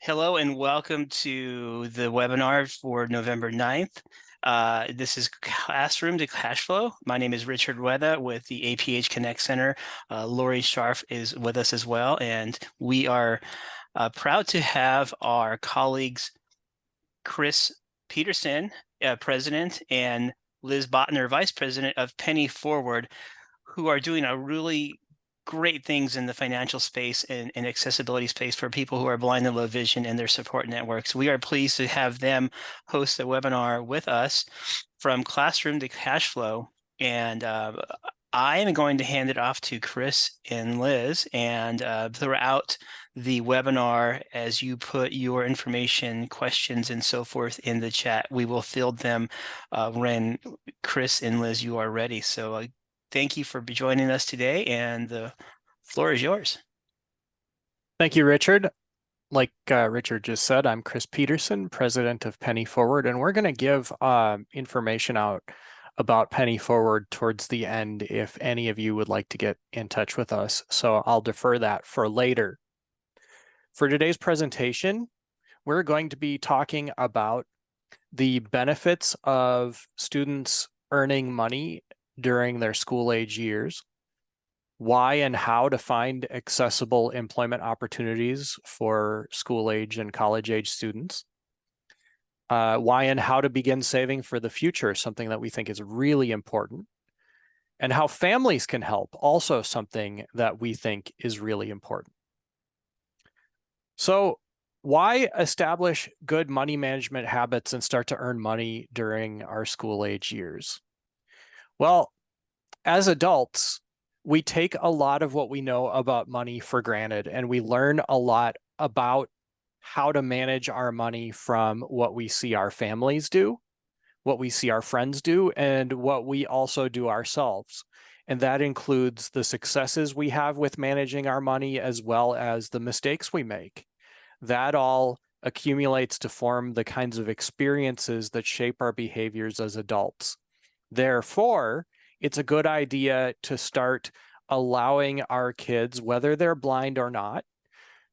Hello and welcome to the webinar for November 9th. This is Classroom to Cashflow. My name is Richard Wetha with the APH Connect Center. Lori Scharf is with us as well, and we are proud to have our colleagues Chris Peterson, President, and Liz Botner, Vice President of Penny Forward, who are doing a really great things in the financial space and accessibility space for people who are blind and low vision and their support networks. We are pleased to have them host a webinar with us from Classroom to Cashflow. And I am going to hand it off to Chris and Liz, and throughout the webinar, as you put your information, questions, and so forth in the chat, we will field them when Chris and Liz, you are ready. So thank you for joining us today, and the floor is yours. Thank you, Richard. Like Richard just said, I'm Chris Peterson, president of Penny Forward, and we're going to give information out about Penny Forward towards the end if any of you would like to get in touch with us. So I'll defer that for later. For today's presentation, we're going to be talking about the benefits of students earning money during their school age years, why and how to find accessible employment opportunities for school age and college age students, why and how to begin saving for the future, something that we think is really important, and how families can help, also something that we think is really important. So why establish good money management habits and start to earn money during our school age years? Well, as adults, we take a lot of what we know about money for granted, and we learn a lot about how to manage our money from what we see our families do, what we see our friends do, and what we also do ourselves. And that includes the successes we have with managing our money as well as the mistakes we make. That all accumulates to form the kinds of experiences that shape our behaviors as adults. Therefore, it's a good idea to start allowing our kids, whether they're blind or not,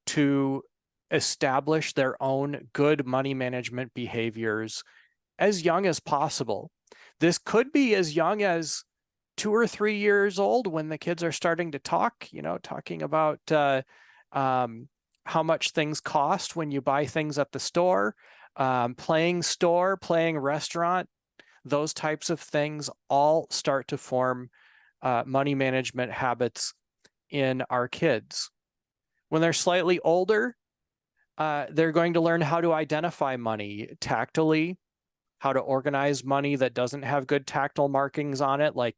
to establish their own good money management behaviors as young as possible. This could be as young as 2 or 3 years old when the kids are starting to talk, talking about how much things cost when you buy things at the store, playing restaurant. Those types of things all start to form money management habits in our kids. When they're slightly older, they're going to learn how to identify money tactily, how to organize money that doesn't have good tactile markings on it, like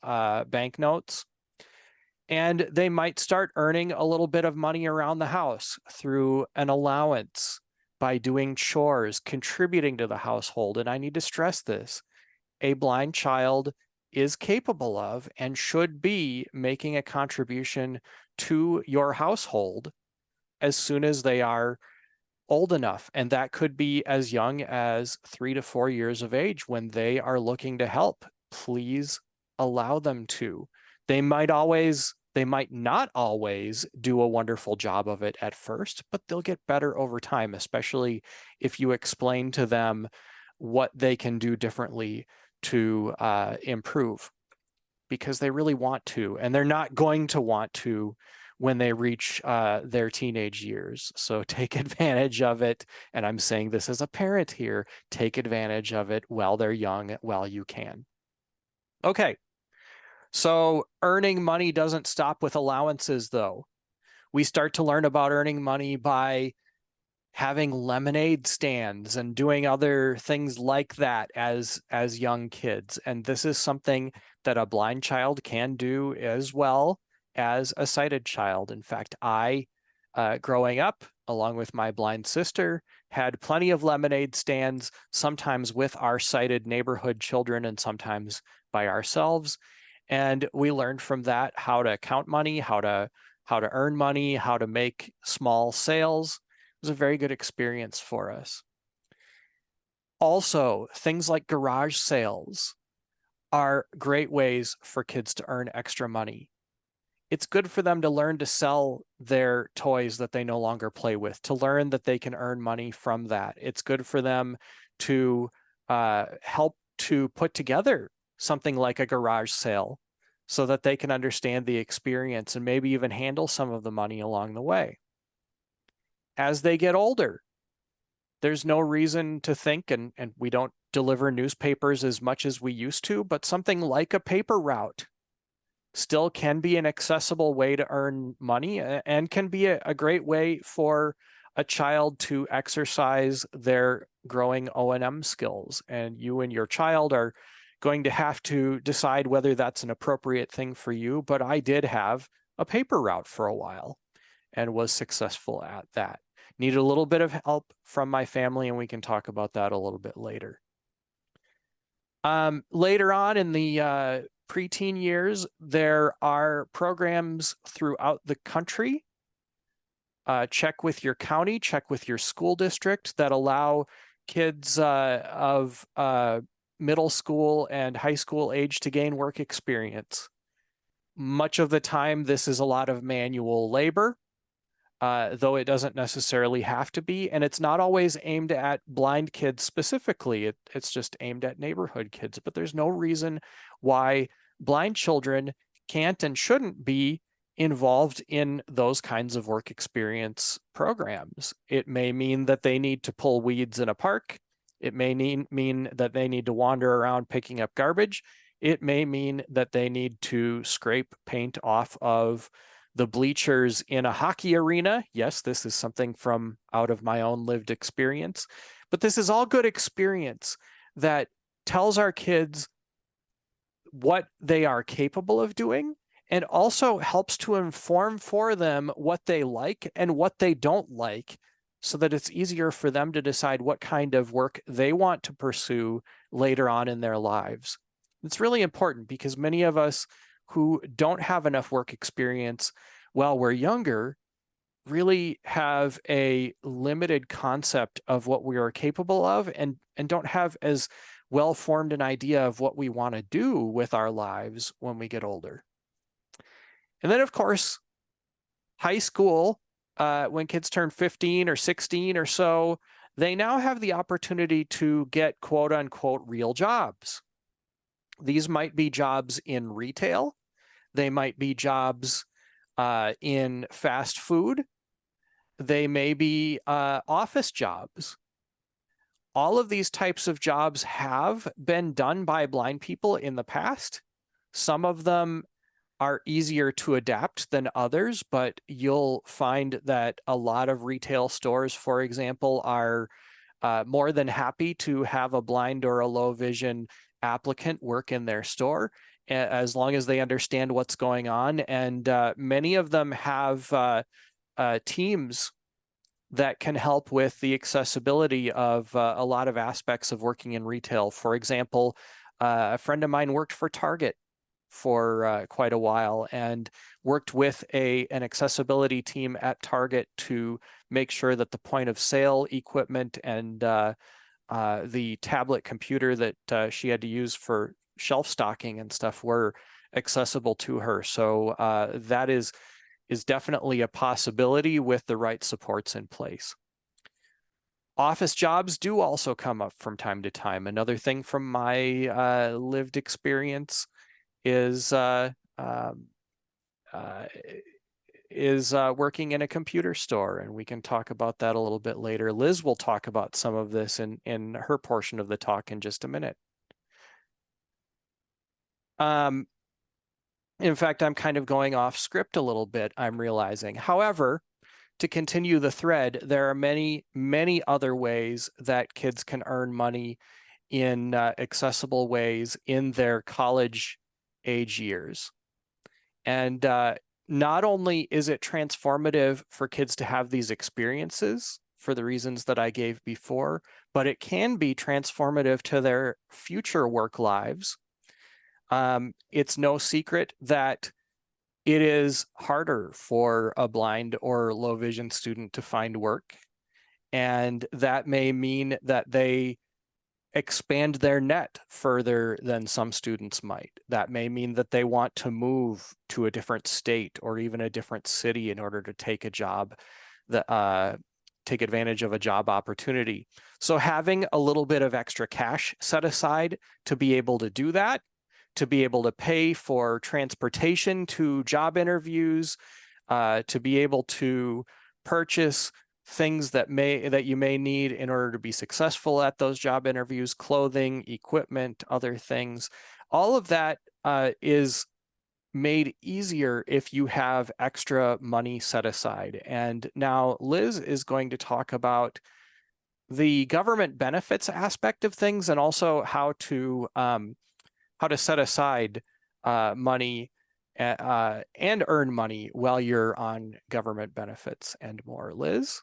banknotes. And they might start earning a little bit of money around the house through an allowance, by doing chores, contributing to the household. And I need to stress this: a blind child is capable of and should be making a contribution to your household as soon as they are old enough. And that could be as young as 3 to 4 years of age when they are looking to help. Please allow them to. They might not always do a wonderful job of it at first, but they'll get better over time, especially if you explain to them what they can do differently to improve, because they really want to, and they're not going to want to when they reach their teenage years. So take advantage of it. And I'm saying this as a parent here, take advantage of it while they're young, while you can. Okay. So earning money doesn't stop with allowances, though. We start to learn about earning money by having lemonade stands and doing other things like that as young kids. And this is something that a blind child can do as well as a sighted child. In fact, I, growing up, along with my blind sister, had plenty of lemonade stands, sometimes with our sighted neighborhood children and sometimes by ourselves. And we learned from that how to count money, how to earn money, how to make small sales. It was a very good experience for us. Also, things like garage sales are great ways for kids to earn extra money. It's good for them to learn to sell their toys that they no longer play with, to learn that they can earn money from that. It's good for them to help to put together something like a garage sale so that they can understand the experience and maybe even handle some of the money along the way. As they get older, there's no reason to think, and we don't deliver newspapers as much as we used to, but something like a paper route still can be an accessible way to earn money and can be a great way for a child to exercise their growing O&M skills. And you and your child are going to have to decide whether that's an appropriate thing for you. But I did have a paper route for a while and was successful at that. Needed a little bit of help from my family, and we can talk about that a little bit later. Later on in the preteen years, there are programs throughout the country. Check with your county, check with your school district that allow kids of middle school and high school age to gain work experience. Much of the time, this is a lot of manual labor, though it doesn't necessarily have to be. And it's not always aimed at blind kids specifically. It's just aimed at neighborhood kids. But there's no reason why blind children can't and shouldn't be involved in those kinds of work experience programs. It may mean that they need to pull weeds in a park. It may mean that they need to wander around picking up garbage. It may mean that they need to scrape paint off of the bleachers in a hockey arena. Yes, this is something from out of my own lived experience, but this is all good experience that tells our kids what they are capable of doing and also helps to inform for them what they like and what they don't like, so that it's easier for them to decide what kind of work they want to pursue later on in their lives. It's really important because many of us who don't have enough work experience while we're younger really have a limited concept of what we are capable of and don't have as well formed an idea of what we want to do with our lives when we get older. And then, of course, high school, when kids turn 15 or 16 or so, they now have the opportunity to get quote unquote real jobs. These might be jobs in retail. They might be jobs in fast food. They may be office jobs. All of these types of jobs have been done by blind people in the past. Some of them are easier to adapt than others, but you'll find that a lot of retail stores, for example, are more than happy to have a blind or a low vision applicant work in their store, as long as they understand what's going on. And many of them have teams that can help with the accessibility of a lot of aspects of working in retail. For example, a friend of mine worked for Target for quite a while and worked with an accessibility team at Target to make sure that the point of sale equipment and the tablet computer that she had to use for shelf stocking and stuff were accessible to her. So that is definitely a possibility with the right supports in place. Office jobs do also come up from time to time. Another thing from my lived experience is working in a computer store, and we can talk about that a little bit later. Liz will talk about some of this in her portion of the talk in just a minute. In fact, I'm kind of going off script a little bit, I'm realizing. However, to continue the thread, there are many, many other ways that kids can earn money in accessible ways in their college age years. And not only is it transformative for kids to have these experiences for the reasons that I gave before, but it can be transformative to their future work lives. It's no secret that it is harder for a blind or low vision student to find work. And that may mean that they expand their net further than some students might. That may mean that they want to move to a different state or even a different city in order to take a job that take advantage of a job opportunity. So having a little bit of extra cash set aside to be able to do that, to be able to pay for transportation to job interviews, to be able to purchase things that you may need in order to be successful at those job interviews, clothing, equipment, other things. All of that is made easier if you have extra money set aside. And now Liz is going to talk about the government benefits aspect of things and also how to set aside money and earn money while you're on government benefits and more. Liz?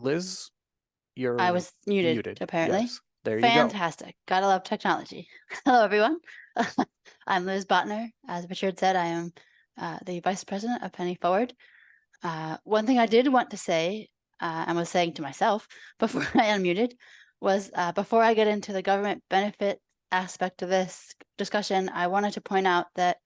Liz, I you're was muted, muted. apparently. Yes, there you go. Fantastic. Gotta love technology. Hello, everyone. I'm Liz Botner. As Richard said, I am the Vice President of Penny Forward. One thing I did want to say, and was saying to myself before I unmuted, was before I get into the government benefit aspect of this discussion, I wanted to point out that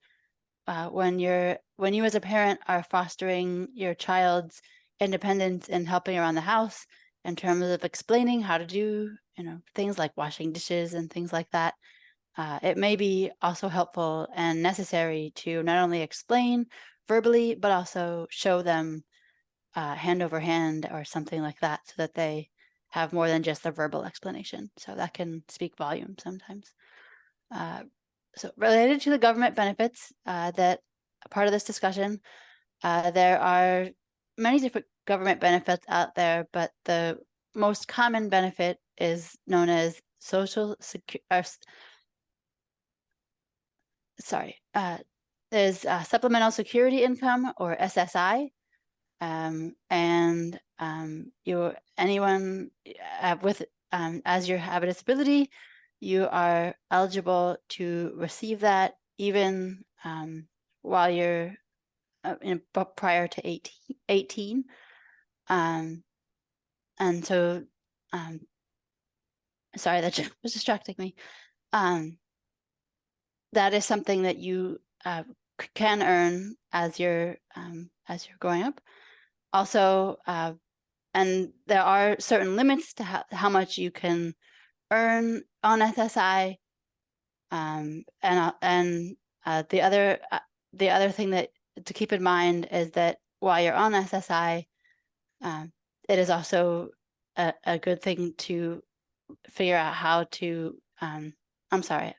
when you as a parent are fostering your child's independence and helping around the house in terms of explaining how to do, things like washing dishes and things like that, it may be also helpful and necessary to not only explain verbally, but also show them hand over hand or something like that so that they have more than just a verbal explanation. So that can speak volumes sometimes. So related to the government benefits that are part of this discussion, there are many different government benefits out there, but the most common benefit is known as there's supplemental security income, or SSI, and anyone with as you have a disability, you are eligible to receive that even while you're prior to 18. And so, sorry, that was distracting me. That is something that you can earn as you're growing up. Also, and there are certain limits to how much you can earn on SSI. And the other thing that to keep in mind is that while you're on SSI, it is also a good thing to figure out how to. I'm sorry.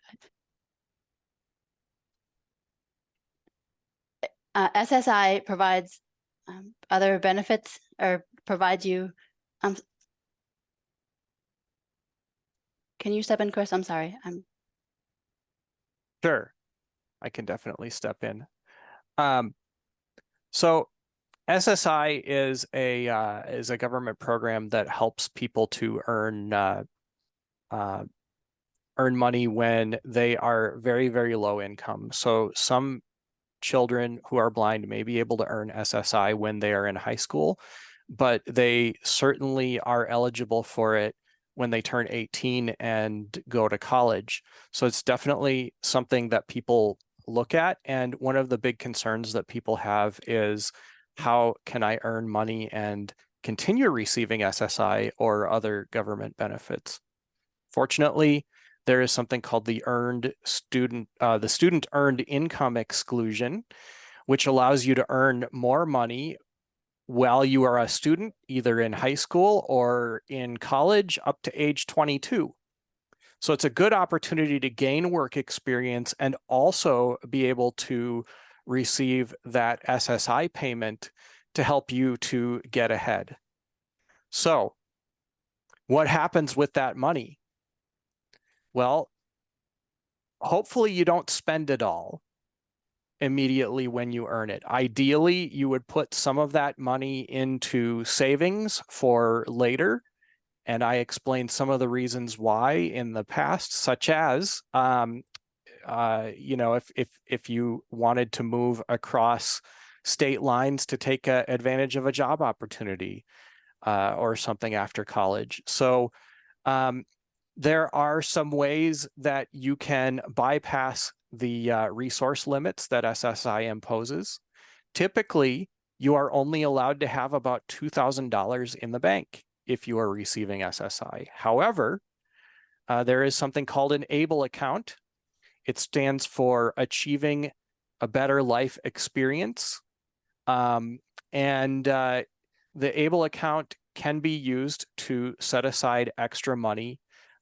SSI provides other benefits, or provides you. Can you step in, Chris? I'm sorry. Sure, I can definitely step in. So SSI is a government program that helps people to earn money when they are very, very low income. So some children who are blind may be able to earn SSI when they are in high school, but they certainly are eligible for it when they turn 18 and go to college. So it's definitely something that people look at. And one of the big concerns that people have is, how can I earn money and continue receiving SSI or other government benefits? Fortunately, there is something called the student earned income exclusion, which allows you to earn more money while you are a student, either in high school or in college, up to age 22. So it's a good opportunity to gain work experience and also be able to receive that SSI payment to help you to get ahead. So what happens with that money? Well, hopefully you don't spend it all immediately when you earn it. Ideally, you would put some of that money into savings for later. And I explained some of the reasons why in the past, such as you know, if you wanted to move across state lines to take advantage of a job opportunity or something after college. So there are some ways that you can bypass the resource limits that SSI imposes. Typically, you are only allowed to have about $2,000 in the bank if you are receiving SSI. However, there is something called an ABLE account. It stands for Achieving a Better Life Experience. The ABLE account can be used to set aside extra money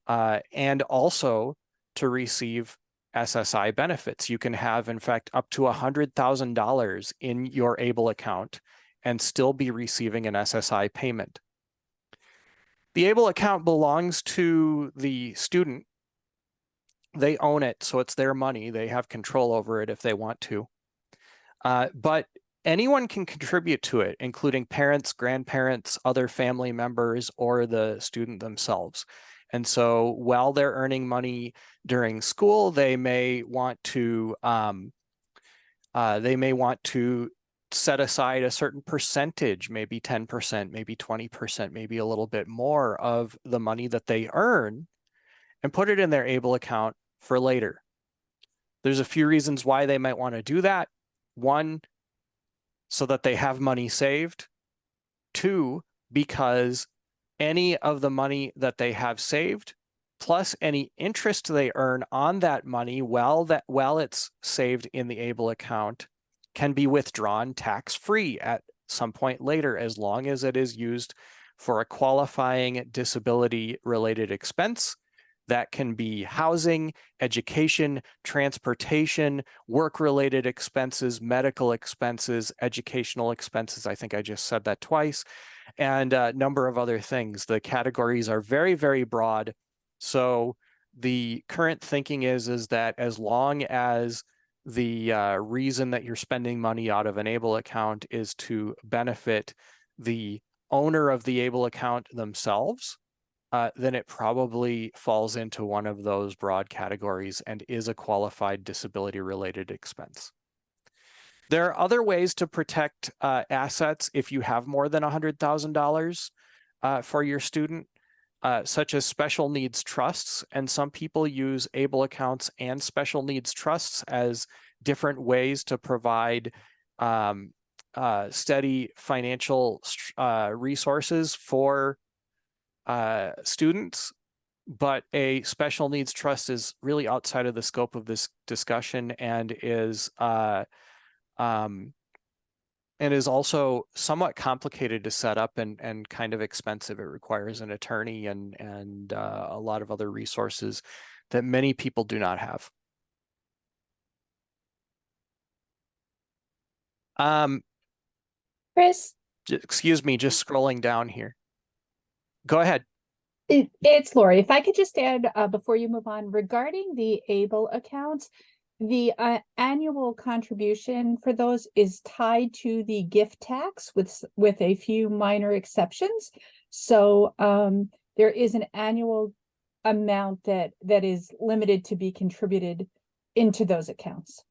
and also to receive SSI benefits. You can have, in fact, up to $100,000 in your ABLE account and still be receiving an SSI payment. The ABLE account belongs to the student. They own it, so it's their money. They have control over it if they want to. But anyone can contribute to it, including parents, grandparents, other family members, or the student themselves. And so while they're earning money during school, they may want to set aside a certain percentage, maybe 10%, maybe 20%, maybe a little bit more of the money that they earn and put it in their ABLE account for later. There's a few reasons why they might want to do that. One, so that they have money saved. Two, because any of the money that they have saved, plus any interest they earn on that money while it's saved in the ABLE account, can be withdrawn tax-free at some point later, as long as it is used for a qualifying disability-related expense. That can be housing, education, transportation, work-related expenses, medical expenses, educational expenses. I think I just said that twice, and a number of other things. The categories are very, very broad. So the current thinking is that as long as the reason that you're spending money out of an ABLE account is to benefit the owner of the ABLE account themselves, then it probably falls into one of those broad categories and is a qualified disability-related expense. There are other ways to protect assets if you have more than $100,000 for your student, such as special needs trusts. And some people use ABLE accounts and special needs trusts as different ways to provide steady financial resources for students, but a special needs trust is really outside of the scope of this discussion and is also somewhat complicated to set up and kind of expensive. It requires an attorney and a lot of other resources that many people do not have. Chris, excuse me, just scrolling down here. Go ahead. It's Lori. If I could just add before you move on, regarding the ABLE accounts, the annual contribution for those is tied to the gift tax with a few minor exceptions. So there is an annual amount that is limited to be contributed into those accounts.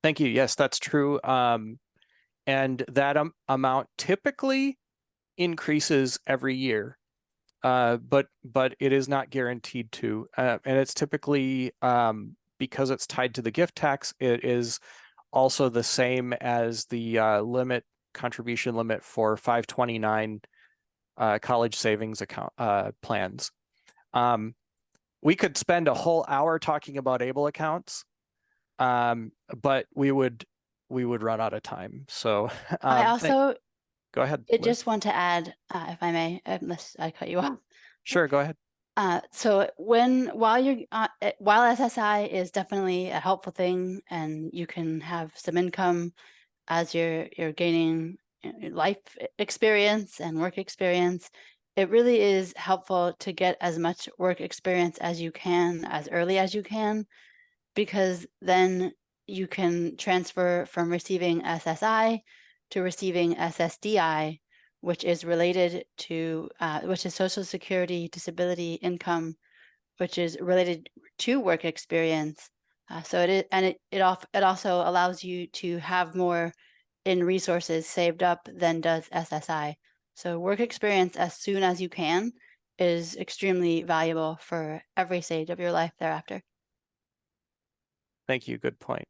Thank you. Yes, that's true. And that amount typically increases every year, but it is not guaranteed to. And it's typically, because it's tied to the gift tax, it is also the same as the contribution limit for 529 college savings account plans. We could spend a whole hour talking about ABLE accounts, but we would run out of time. So I also go ahead. just want to add, if I may, unless I cut you off. Sure, go ahead. So while SSI is definitely a helpful thing, and you can have some income as you're gaining life experience and work experience, it really is helpful to get as much work experience as you can, as early as you can, because then you can transfer from receiving SSI to receiving SSDI, which is related to, which is Social Security disability income, which is related to work experience. So it also allows you to have more in resources saved up than does SSI. So work experience as soon as you can is extremely valuable for every stage of your life thereafter. Thank you. Good point.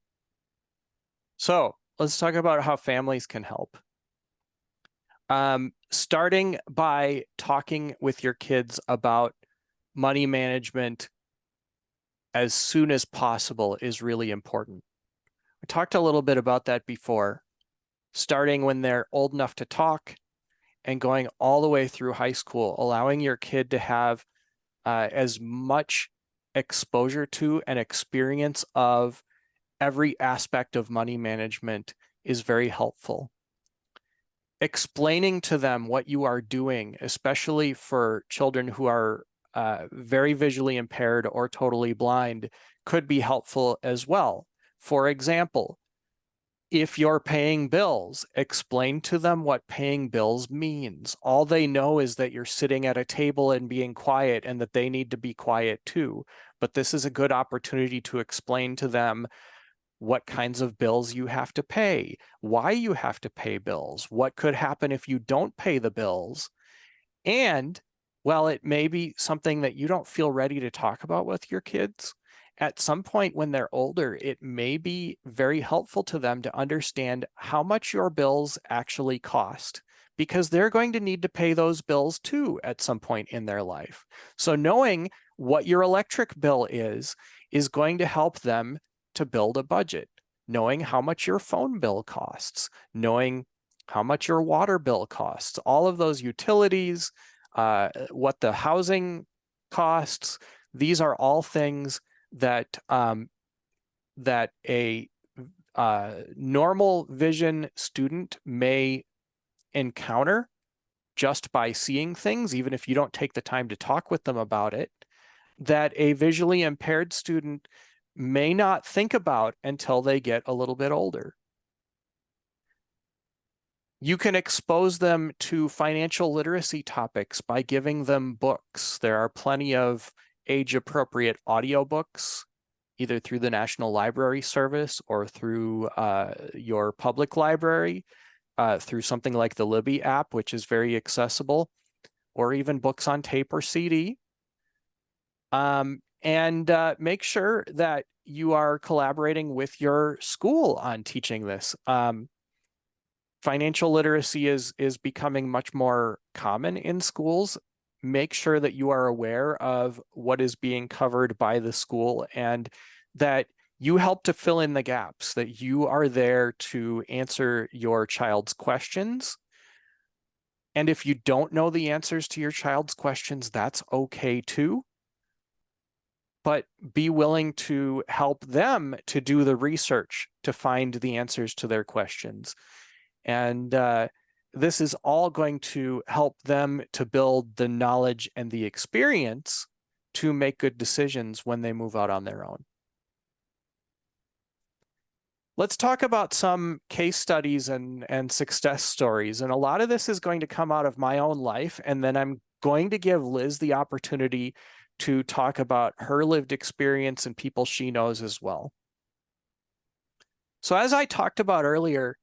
So let's talk about how families can help. Starting by talking with your kids about money management as soon as possible is really important. We talked a little bit about that before, starting when they're old enough to talk and going all the way through high school, allowing your kid to have as much exposure to and experience of every aspect of money management is very helpful. Explaining to them what you are doing, especially for children who are very visually impaired or totally blind, could be helpful as well. For example, if you're paying bills, explain to them what paying bills means. All they know is that you're sitting at a table and being quiet and that they need to be quiet too. But this is a good opportunity to explain to them what kinds of bills you have to pay, why you have to pay bills, what could happen if you don't pay the bills. And while it may be something that you don't feel ready to talk about with your kids, at some point when they're older, it may be very helpful to them to understand how much your bills actually cost, because they're going to need to pay those bills too at some point in their life. So knowing what your electric bill is going to help them to build a budget. Knowing how much your phone bill costs, knowing how much your water bill costs, all of those utilities, what the housing costs, these are all things that that a normal vision student may encounter just by seeing things, even if you don't take the time to talk with them about it, that a visually impaired student may not think about until they get a little bit older. You can expose them to financial literacy topics by giving them books. There are plenty of age-appropriate audiobooks, either through the National Library Service or through your public library, through something like the Libby app, which is very accessible, or even books on tape or CD. And make sure that you are collaborating with your school on teaching this. Financial literacy is becoming much more common in schools. Make sure that you are aware of what is being covered by the school and that you help to fill in the gaps, that you are there to answer your child's questions. And if you don't know the answers to your child's questions, that's okay too. But be willing to help them to do the research to find the answers to their questions. And this is all going to help them to build the knowledge and the experience to make good decisions when they move out on their own. Let's talk about some case studies and success stories. And a lot of this is going to come out of my own life. And then I'm going to give Liz the opportunity to talk about her lived experience and people she knows as well. So as I talked about earlier,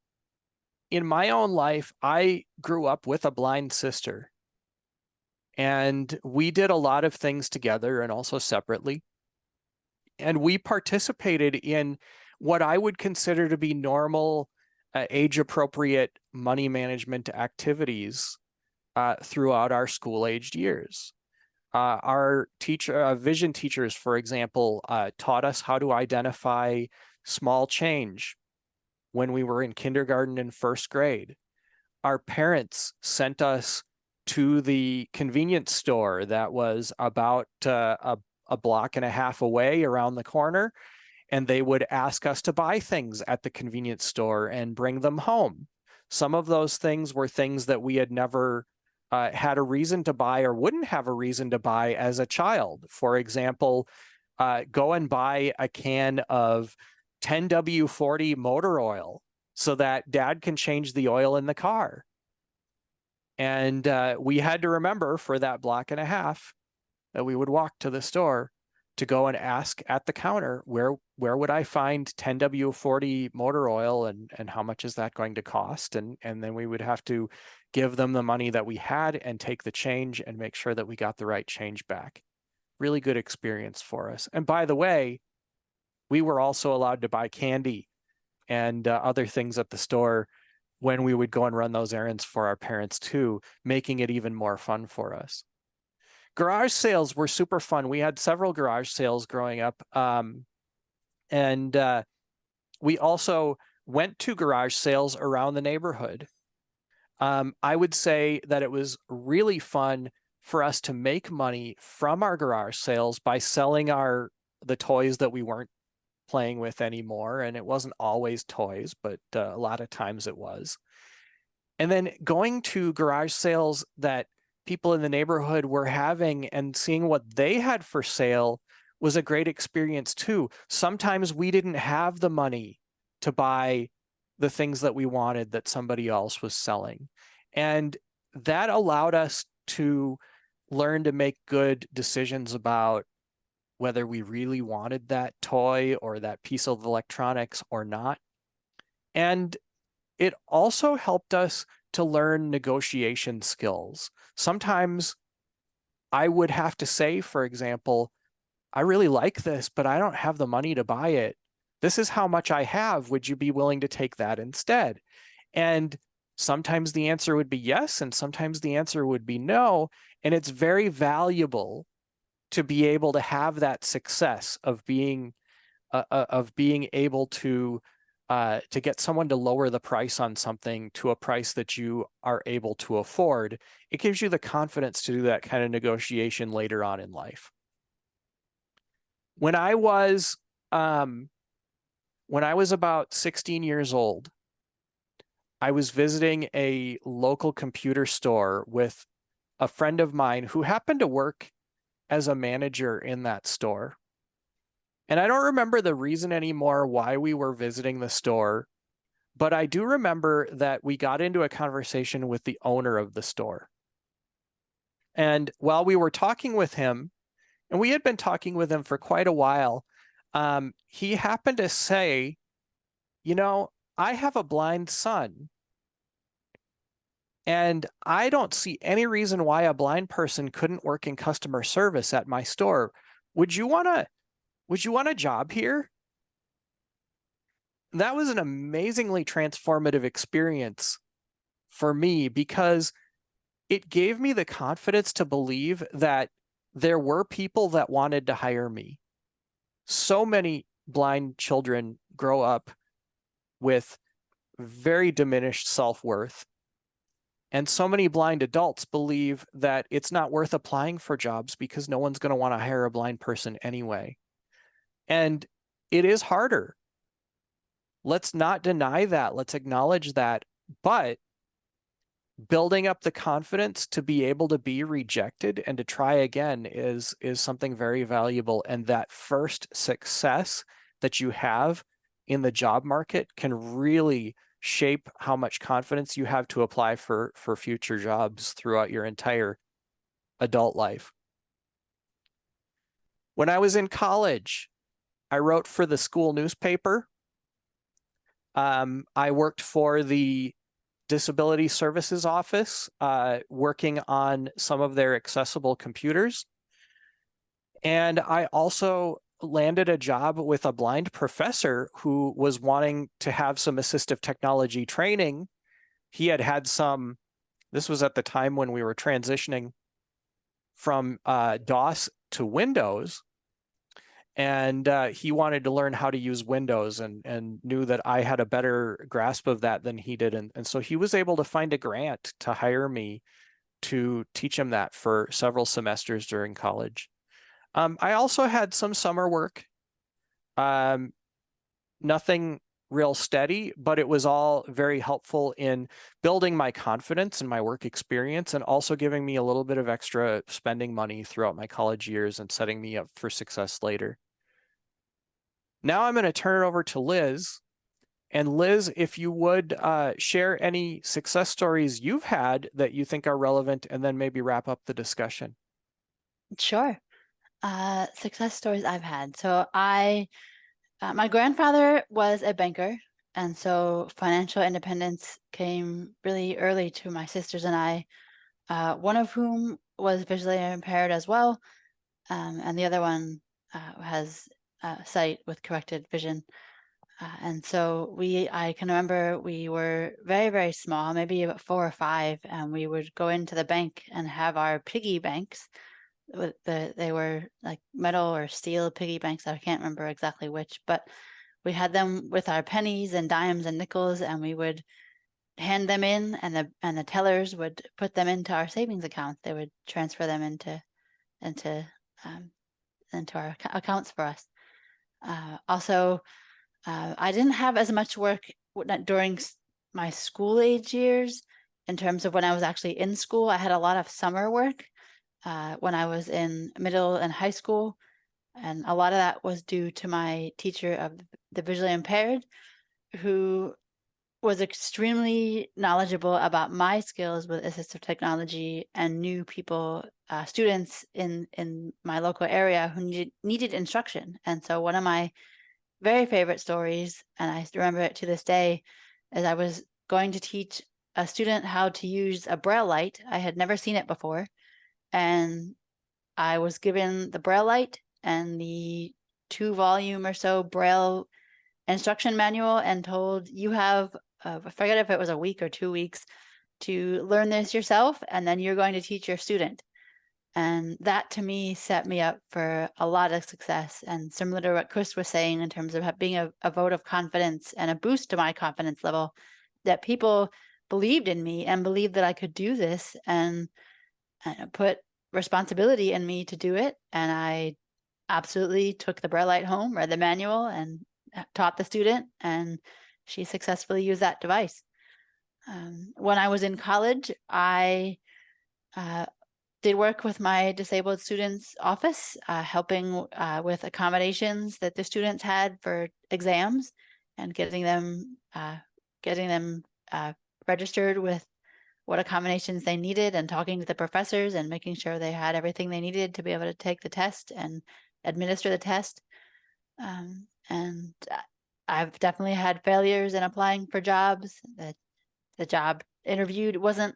in my own life, I grew up with a blind sister. And we did a lot of things together and also separately. And we participated in what I would consider to be normal, age-appropriate money management activities throughout our school-aged years. Our vision teachers, for example, taught us how to identify small change when we were in kindergarten and first grade. Our parents sent us to the convenience store that was about a block and a half away around the corner, and they would ask us to buy things at the convenience store and bring them home. Some of those things were things that we had never had a reason to buy or wouldn't have a reason to buy as a child. For example, go and buy a can of 10W40 motor oil so that dad can change the oil in the car. And we had to remember for that block and a half that we would walk to the store to go and ask at the counter, where would I find 10W40 motor oil, and how much is that going to cost? And then we would have to give them the money that we had and take the change and make sure that we got the right change back. Really good experience for us. And by the way, we were also allowed to buy candy and other things at the store when we would go and run those errands for our parents too, making it even more fun for us. Garage sales were super fun. We had several garage sales growing up. And we also went to garage sales around the neighborhood. I would say that it was really fun for us to make money from our garage sales by selling the toys that we weren't playing with anymore. And it wasn't always toys, but a lot of times it was. And then going to garage sales that people in the neighborhood were having and seeing what they had for sale was a great experience too. Sometimes we didn't have the money to buy the things that we wanted that somebody else was selling. And that allowed us to learn to make good decisions about whether we really wanted that toy or that piece of electronics or not. And it also helped us to learn negotiation skills. Sometimes I would have to say, for example, I really like this, but I don't have the money to buy it. This is how much I have. Would you be willing to take that instead? And sometimes the answer would be yes, and sometimes the answer would be no. And it's very valuable to be able to have that success of being able to get someone to lower the price on something to a price that you are able to afford. It gives you the confidence to do that kind of negotiation later on in life. When I was about 16 years old, I was visiting a local computer store with a friend of mine who happened to work as a manager in that store. And I don't remember the reason anymore why we were visiting the store, but I do remember that we got into a conversation with the owner of the store. And while we were talking with him, and we had been talking with him for quite a while, he happened to say, you know, I have a blind son, and I don't see any reason why a blind person couldn't work in customer service at my store. Would you want a job here? That was an amazingly transformative experience for me because it gave me the confidence to believe that there were people that wanted to hire me. So many blind children grow up with very diminished self-worth. And so many blind adults believe that it's not worth applying for jobs because no one's going to want to hire a blind person anyway. And it is harder. Let's not deny that. Let's acknowledge that. But building up the confidence to be able to be rejected and to try again is something very valuable. And that first success that you have in the job market can really shape how much confidence you have to apply for future jobs throughout your entire adult life. When I was in college, I wrote for the school newspaper. I worked for the Disability Services Office, working on some of their accessible computers. And I also landed a job with a blind professor who was wanting to have some assistive technology training. He had some, this was at the time when we were transitioning from DOS to Windows. And he wanted to learn how to use Windows and knew that I had a better grasp of that than he did. And so he was able to find a grant to hire me to teach him that for several semesters during college. I also had some summer work, nothing real steady, but it was all very helpful in building my confidence and my work experience and also giving me a little bit of extra spending money throughout my college years and setting me up for success later. Now I'm going to turn it over to Liz. And Liz, if you would share any success stories you've had that you think are relevant and then maybe wrap up the discussion. Sure. Success stories I've had. So my grandfather was a banker, and so financial independence came really early to my sisters and I, one of whom was visually impaired as well, and the other one has sight with corrected vision. And so I can remember we were very, very small, maybe about 4 or 5, and we would go into the bank and have our piggy banks. They were like metal or steel piggy banks. I can't remember exactly which, but we had them with our pennies and dimes and nickels, and we would hand them in, and the tellers would put them into our savings accounts. They would transfer them into um, our accounts for us. Also, I didn't have as much work during my school age years in terms of when I was actually in school. I had a lot of summer work when I was in middle and high school, and a lot of that was due to my teacher of the visually impaired, who was extremely knowledgeable about my skills with assistive technology and knew people, students in my local area who needed instruction. And so one of my very favorite stories, and I remember it to this day, is I was going to teach a student how to use a Braille light. I had never seen it before, and I was given the Braille light and the 2-volume or so Braille instruction manual and told, you have, I forget if it was a week or 2 weeks, to learn this yourself, and then you're going to teach your student. And that to me set me up for a lot of success. And similar to what Chris was saying in terms of being a vote of confidence and a boost to my confidence level, that people believed in me and believed that I could do this, and put responsibility in me to do it. And I absolutely took the Braille light home, read the manual, and taught the student, and she successfully used that device. When I was in college, I did work with my disabled students office, helping with accommodations that the students had for exams, and getting them registered with what accommodations they needed, and talking to the professors and making sure they had everything they needed to be able to take the test and administer the test. And I've definitely had failures in applying for jobs. That the job interviewed wasn't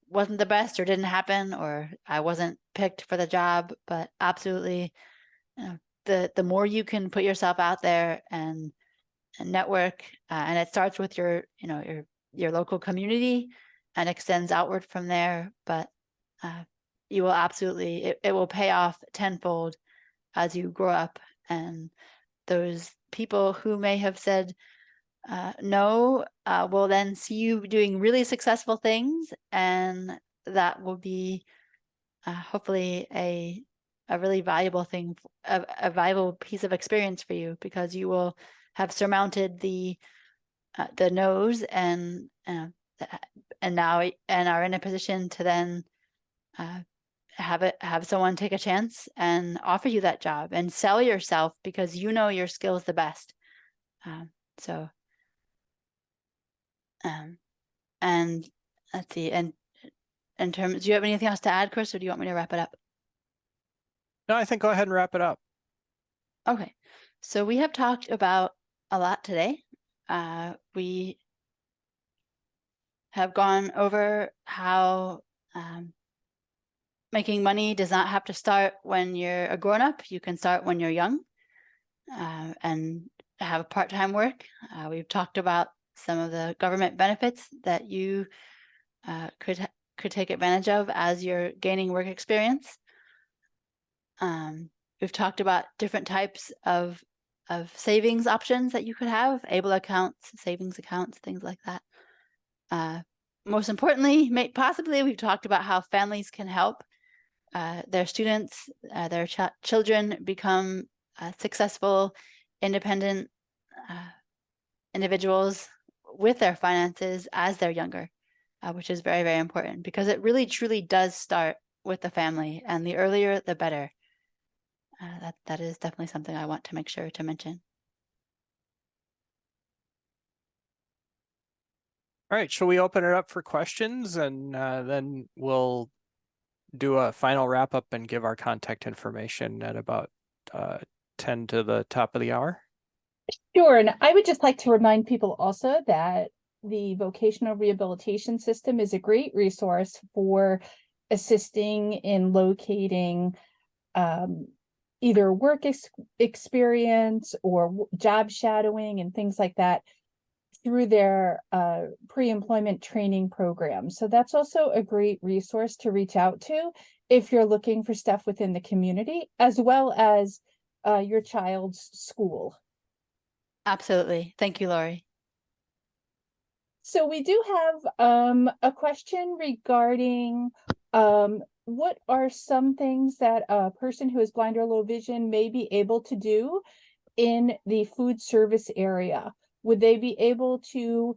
the best, or didn't happen, or I wasn't picked for the job. But absolutely, the more you can put yourself out there and network, and it starts with your local community and extends outward from there. But you will absolutely, it will pay off tenfold as you grow up. And those people who may have said no will then see you doing really successful things, and that will be hopefully a really valuable thing, a valuable piece of experience for you, because you will have surmounted the no's, and now are in a position to then have someone take a chance and offer you that job, and sell yourself because you know your skills the best. And let's see, and in terms, do you have anything else to add, Chris, or do you want me to wrap it up? No, I think go ahead and wrap it up. Okay, so we have talked about a lot today. We have gone over how making money does not have to start when you're a grown-up. You can start when you're young, and have part-time work. We've talked about some of the government benefits that you could take advantage of as you're gaining work experience. We've talked about different types of savings options that you could have, able accounts, savings accounts, things like that. Most importantly, possibly, we've talked about how families can help their students, their children become successful, independent individuals with their finances as they're younger, which is very, very important, because it really truly does start with the family, and the earlier the better. That is definitely something I want to make sure to mention. All right, shall we open it up for questions, and then we'll do a final wrap up and give our contact information at about 10 to the top of the hour? Sure, and I would just like to remind people also that the vocational rehabilitation system is a great resource for assisting in locating either work experience or job shadowing and things like that through their pre-employment training program. So that's also a great resource to reach out to if you're looking for stuff within the community, as well as your child's school. Absolutely. Thank you, Lori. So we do have a question regarding what are some things that a person who is blind or low vision may be able to do in the food service area? Would they be able to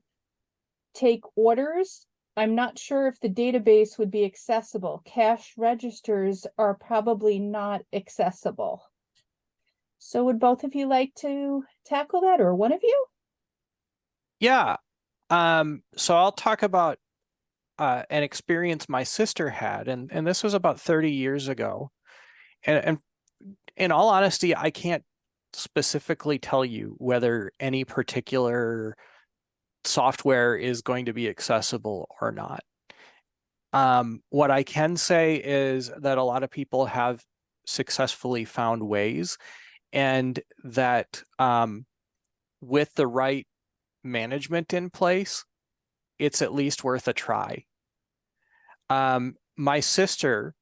take orders? I'm not sure if the database would be accessible. Cash registers are probably not accessible. So would both of you like to tackle that, or one of you? Yeah. So I'll talk about an experience my sister had, and this was about 30 years ago. And in all honesty, I can't specifically tell you whether any particular software is going to be accessible or not. What I can say is that a lot of people have successfully found ways, and that with the right management in place, it's at least worth a try. My sister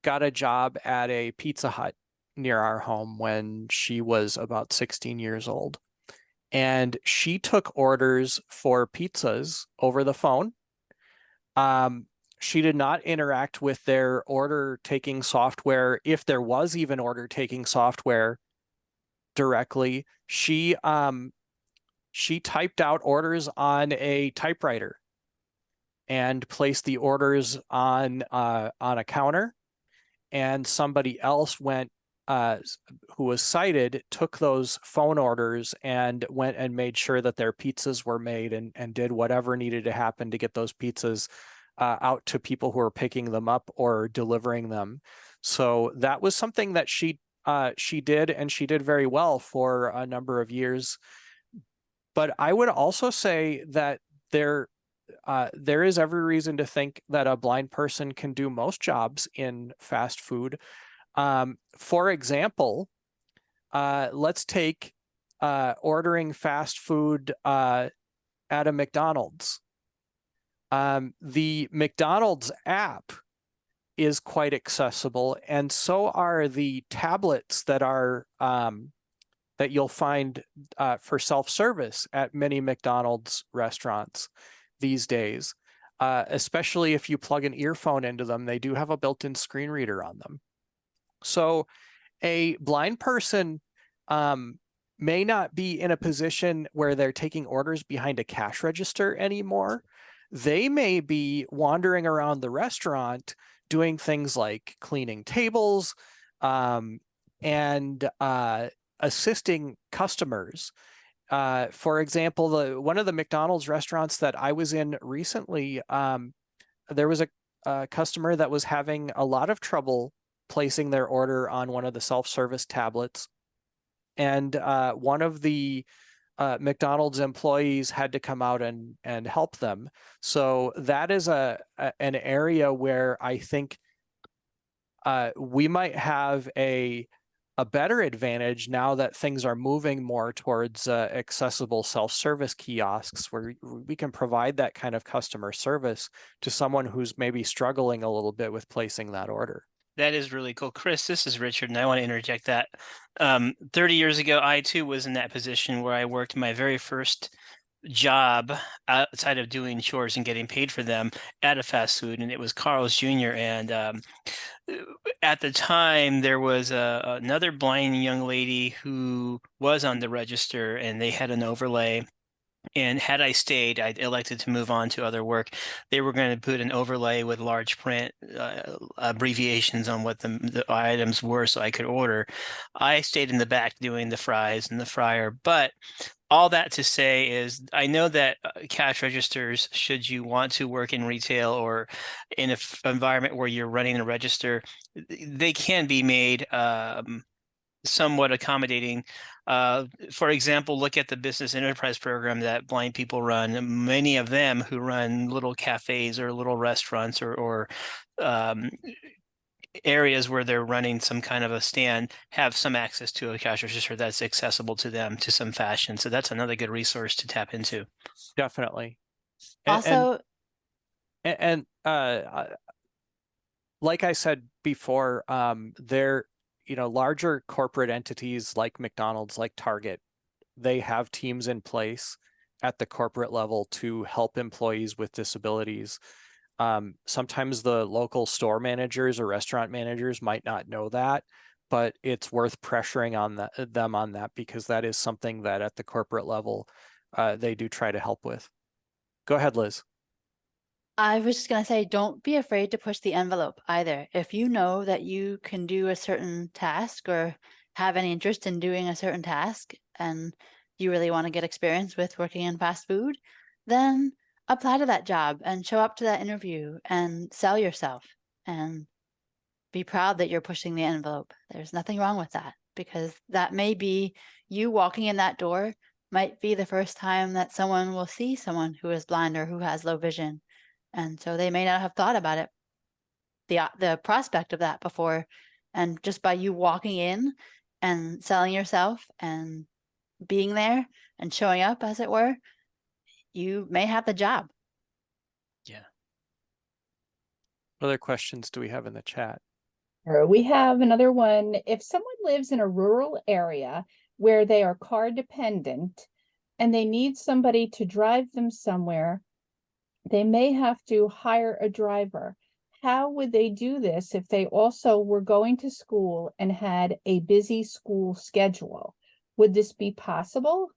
got a job at a Pizza Hut near our home when she was about 16 years old. And she took orders for pizzas over the phone. She did not interact with their order taking software, if there was even order taking software directly. She typed out orders on a typewriter and placed the orders on a counter, and somebody else went who was sighted, took those phone orders and went and made sure that their pizzas were made, and did whatever needed to happen to get those pizzas out to people who were picking them up or delivering them. So that was something that she did, and she did very well for a number of years. But I would also say that there is every reason to think that a blind person can do most jobs in fast food. For example, let's take ordering fast food at a McDonald's. The McDonald's app is quite accessible, and so are the tablets that are that you'll find for self-service at many McDonald's restaurants these days. Especially if you plug an earphone into them, they do have a built-in screen reader on them. So a blind person may not be in a position where they're taking orders behind a cash register anymore. They may be wandering around the restaurant doing things like cleaning tables and assisting customers. For example, one of the McDonald's restaurants that I was in recently, there was a customer that was having a lot of trouble placing their order on one of the self-service tablets. And one of the McDonald's employees had to come out and help them. So that is an area where I think we might have a better advantage now that things are moving more towards accessible self-service kiosks, where we can provide that kind of customer service to someone who's maybe struggling a little bit with placing that order. That is really cool. Chris, this is Richard, and I want to interject that 30 years ago, I too was in that position where I worked my very first job outside of doing chores and getting paid for them at a fast food, and it was Carl's Jr. And at the time, there was another blind young lady who was on the register, and they had an overlay. And had I stayed, I elected to move on to other work. They were going to put an overlay with large print abbreviations on what the items were so I could order. I stayed in the back doing the fries and the fryer, but all that to say is I know that cash registers, should you want to work in retail or in an environment where you're running a register, they can be made somewhat accommodating. For example, look at the business enterprise program that blind people run. Many of them who run little cafes or little restaurants or areas where they're running some kind of a stand have some access to a cash register that's accessible to them to some fashion. So that's another good resource to tap into. Definitely. Also, Like I said before, they're, larger corporate entities like McDonald's, like Target, they have teams in place at the corporate level to help employees with disabilities. Sometimes the local store managers or restaurant managers might not know that, but it's worth pressuring on them on that, because that is something that at the corporate level, they do try to help with. Go ahead, Liz. I was just going to say, don't be afraid to push the envelope either. If you know that you can do a certain task or have any interest in doing a certain task and you really want to get experience with working in fast food, then apply to that job and show up to that interview and sell yourself and be proud that you're pushing the envelope. There's nothing wrong with that, because that may be you walking in that door might be the first time that someone will see someone who is blind or who has low vision. And so they may not have thought about it, the prospect of that before. And just by you walking in and selling yourself and being there and showing up, as it were, you may have the job. Yeah. What other questions do we have in the chat? We have another one. If someone lives in a rural area where they are car dependent and they need somebody to drive them somewhere, they may have to hire a driver. How would they do this if they also were going to school and had a busy school schedule? Would this be possible?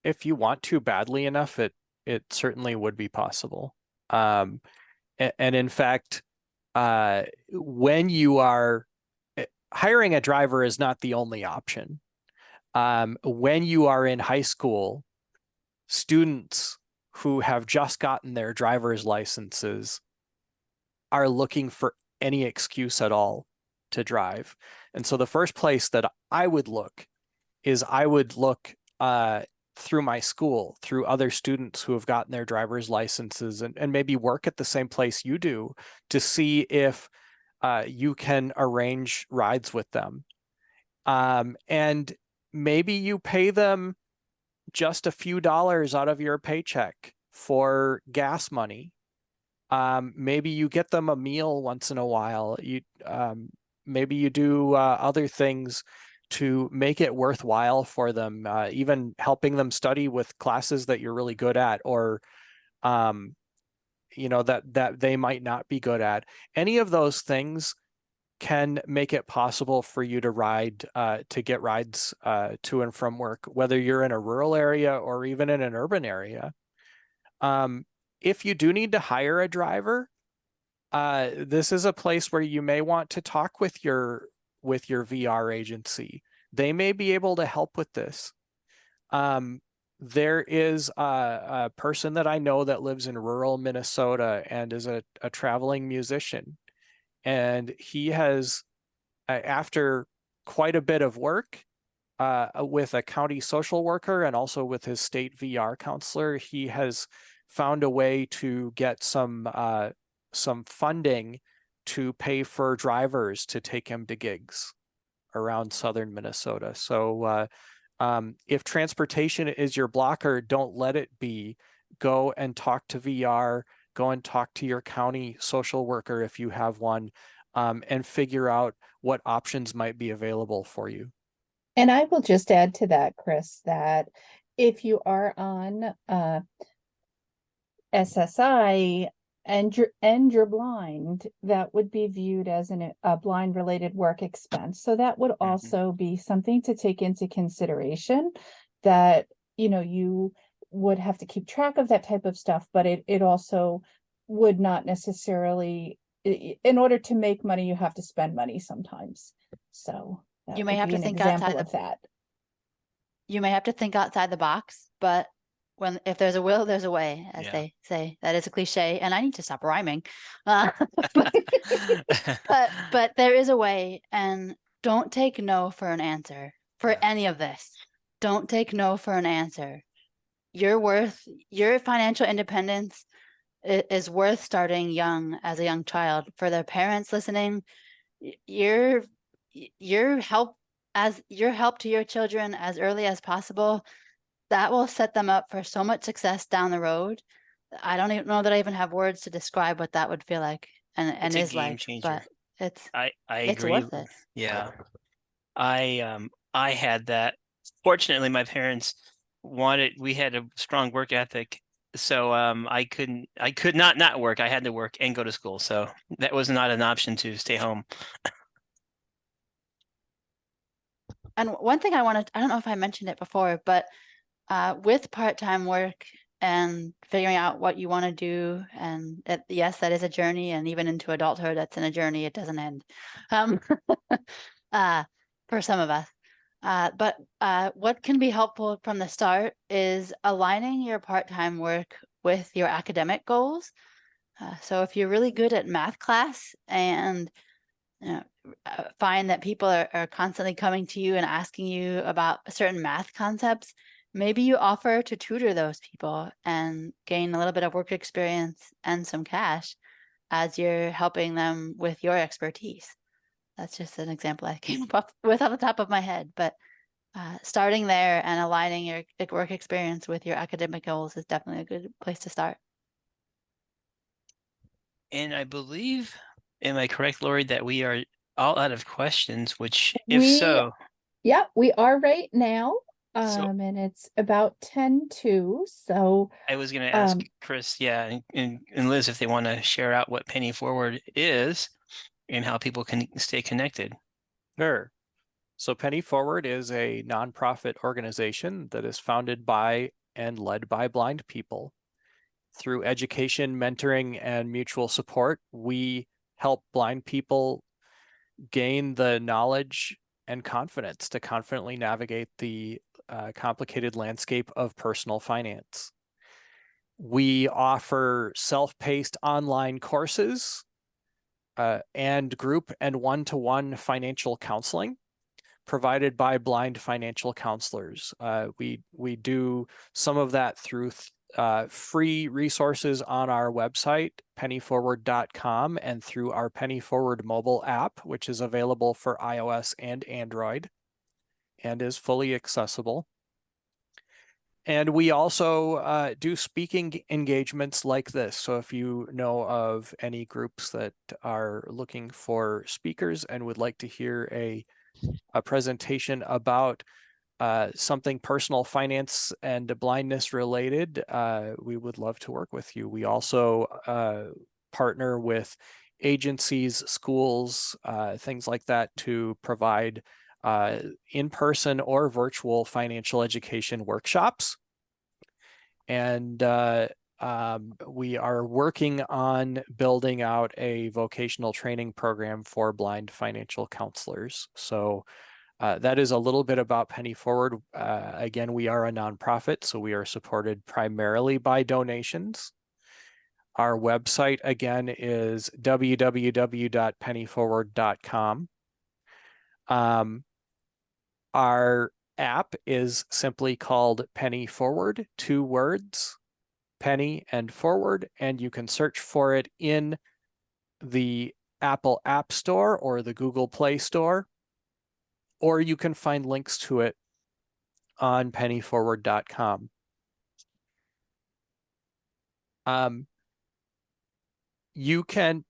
If you want to badly enough, it certainly would be possible. And in fact, when you are hiring a driver is not the only option. When you are in high school, students who have just gotten their driver's licenses are looking for any excuse at all to drive. And so the first place that I would look is through my school, through other students who have gotten their driver's licenses and maybe work at the same place you do, to see if you can arrange rides with them. And maybe you pay them just a few dollars out of your paycheck for gas money. Maybe you get them a meal once in a while. Maybe you do other things to make it worthwhile for them, even helping them study with classes that you're really good at, or that they might not be good at. Any of those things can make it possible for you to get rides to and from work, whether you're in a rural area or even in an urban area. If you do need to hire a driver, this is a place where you may want to talk with your VR agency. They may be able to help with this. There is a person that I know that lives in rural Minnesota and is a traveling musician. And he has, after quite a bit of work with a county social worker and also with his state VR counselor, he has found a way to get some funding to pay for drivers to take him to gigs around southern Minnesota. So if transportation is your blocker, don't let it be. Go and talk to VR. Go and talk to your county social worker if you have one, and figure out what options might be available for you. And I will just add to that, Chris, that if you are on SSI and you're blind, that would be viewed as a blind related work expense. So that would also be something to take into consideration, that you would have to keep track of that type of stuff, but it also would not necessarily, in order to make money, you have to spend money sometimes. So that You may would have be to an think example outside of that. you may have to think outside the box, but if there's a will, there's a way, as Yeah. they say. That is a cliche, and I need to stop rhyming. But there is a way, and don't take no for an answer for Yeah. any of this. Don't take no for an answer. Your financial independence is worth starting young, as a young child. For the parents listening, your help to your children as early as possible, that will set them up for so much success down the road. I don't even know that I even have words to describe what that would feel like and It's a is game like, but changer. it's I it's agree. worth it. Yeah. I had that. Fortunately, my parents we had a strong work ethic. So I could not work. I had to work and go to school. So that was not an option to stay home. And one thing I don't know if I mentioned it before, but with part-time work and figuring out what you want to do, and yes, that is a journey, and even into adulthood, that's in a journey. It doesn't end. For some of us. But what can be helpful from the start is aligning your part-time work with your academic goals. So if you're really good at math class and find that people are constantly coming to you and asking you about certain math concepts, maybe you offer to tutor those people and gain a little bit of work experience and some cash as you're helping them with your expertise. That's just an example I came up with off the top of my head, but starting there and aligning your work experience with your academic goals is definitely a good place to start. And I believe, am I correct, Lori, that we are all out of questions, which if We, so, yep, we are right now. So- And it's about 10:02. So I was going to ask Um, Chris, yeah, and Liz if they want to share out what Penny Forward is and how people can stay connected. Sure. So Penny Forward is a nonprofit organization that is founded by and led by blind people. Through education, mentoring, and mutual support, we help blind people gain the knowledge and confidence to confidently navigate the complicated landscape of personal finance. We offer self-paced online courses and group and one-to-one financial counseling provided by blind financial counselors. We do some of that through free resources on our website, pennyforward.com, and through our Penny Forward mobile app, which is available for iOS and Android and is fully accessible. And we also do speaking engagements like this. So if you know of any groups that are looking for speakers and would like to hear a presentation about something personal finance and blindness related, we would love to work with you. We also partner with agencies, schools, things like that to provide in-person or virtual financial education workshops. And we are working on building out a vocational training program for blind financial counselors. So that is a little bit about Penny Forward. Again, we are a nonprofit, so we are supported primarily by donations. Our website, again, is www.pennyforward.com. Our app is simply called Penny Forward, 2 words, Penny and Forward, and you can search for it in the Apple App Store or the Google Play Store, or you can find links to it on pennyforward.com. You can,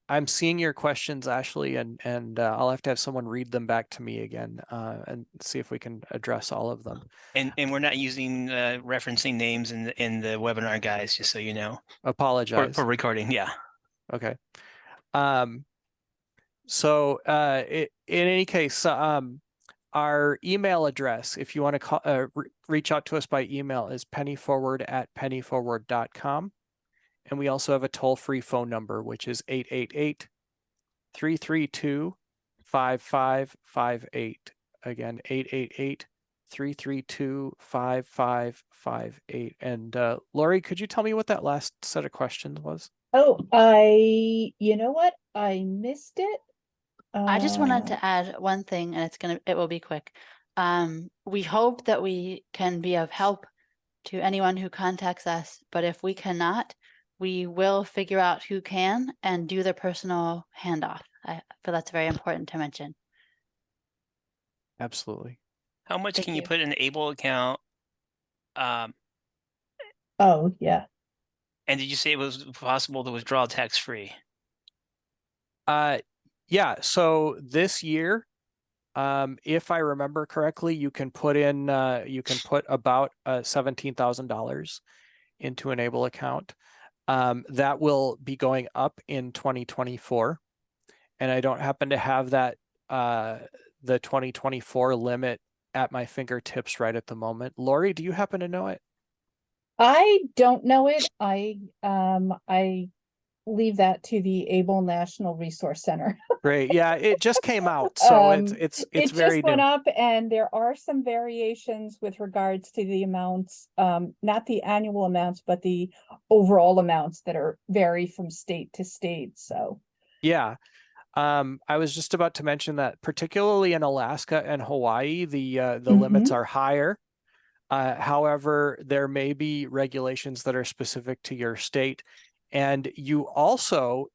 I'm seeing your questions, Ashley, and I'll have to have someone read them back to me again and see if we can address all of them. And we're not using referencing names in the webinar, guys, just so you know. Apologize. For recording, yeah. Okay. So in any case, our email address, if you want to reach out to us by email, is pennyforward@pennyforward.com. And we also have a toll-free phone number, which is 888-332-5558. Again, 888-332-5558. And Lori, could you tell me what that last set of questions was? Oh, you know what? I missed it. I just wanted to add one thing, and it will be quick. We hope that we can be of help to anyone who contacts us, but if we cannot, we will figure out who can and do the personal handoff. I feel that's very important to mention. Absolutely. How much Thank can you you. put in an Able account? Oh, yeah. And did you say it was possible to withdraw tax-free? Yeah, so this year, if I remember correctly, you can put about $17,000 into an Able account. That will be going up in 2024. And I don't happen to have that the 2024 limit at my fingertips right at the moment. Lori, do you happen to know it? I don't know it. I leave that to the Able National Resource Center. Great. Yeah, it just came out, so it's It very just went new. up, and there are some variations with regards to the amounts, not the annual amounts, but the overall amounts that are vary from state to state. So Yeah. I was just about to mention that particularly in Alaska and Hawaii, the limits are higher. However, there may be regulations that are specific to your state. And you also,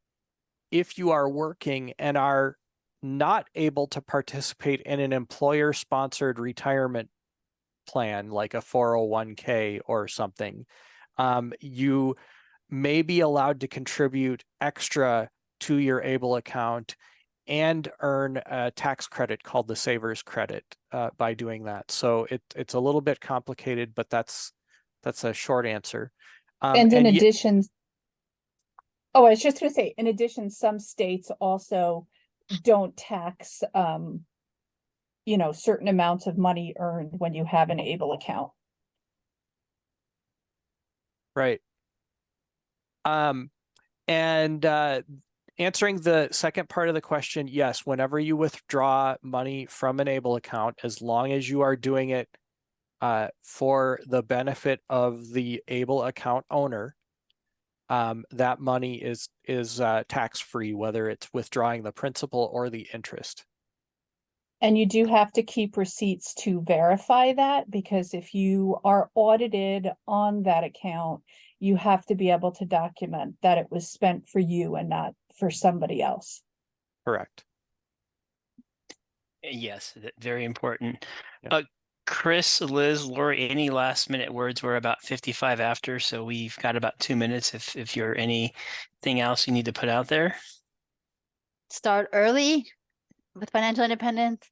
if you are working and are not able to participate in an employer-sponsored retirement plan, like a 401k or something, you may be allowed to contribute extra to your Able account and earn a tax credit called the Savers Credit by doing that. So it's a little bit complicated, but that's a short answer. and in addition, oh, I was just going to say, in addition, some states also don't tax, certain amounts of money earned when you have an Able account. Right. And answering the second part of the question, yes, whenever you withdraw money from an Able account, as long as you are doing it for the benefit of the Able account owner, that money is tax-free, whether it's withdrawing the principal or the interest. And you do have to keep receipts to verify that, because if you are audited on that account, you have to be able to document that it was spent for you and not for somebody else. Correct. Yes, very important. Yeah. Chris, Liz, Lori, any last minute words? We're about 55 after, so we've got about 2 minutes if you're anything else you need to put out there. Start early with financial independence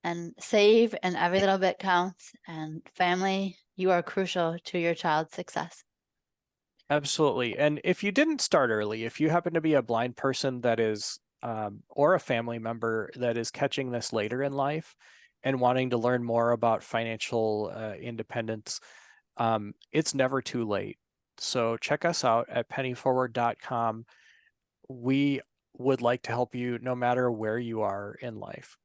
and save, and every little bit counts. And family, you are crucial to your child's success. Absolutely. And if you didn't start early, if you happen to be a blind person that is, or a family member that is catching this later in life and wanting to learn more about financial independence, it's never too late. So check us out at pennyforward.com. We would like to help you no matter where you are in life.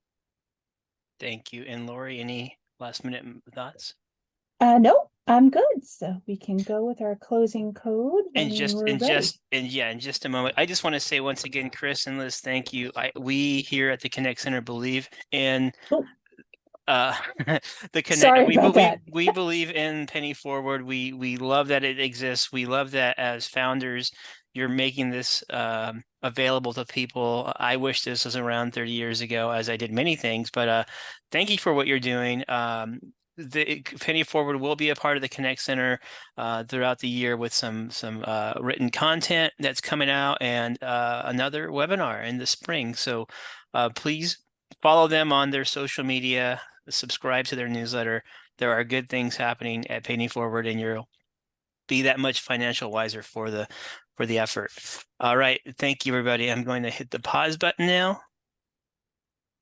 Thank you. And Lori, any last minute thoughts? No, I'm good. So we can go with our closing code when In just a moment, I just want to say once again, Chris and Liz, thank you. We here at the Connect Center believe in the Connect. Sorry about that. We believe in Penny Forward. We love that it exists. We love that as founders, you're making this available to people. I wish this was around 30 years ago, as I did many things, but thank you for what you're doing. The Penny Forward will be a part of the Connect Center throughout the year with some written content that's coming out, and another webinar in the spring. So please follow them on their social media, subscribe to their newsletter. There are good things happening at Penny Forward, and you'll be that much financial wiser for the effort. All right. Thank you, everybody. I'm going to hit the pause button now.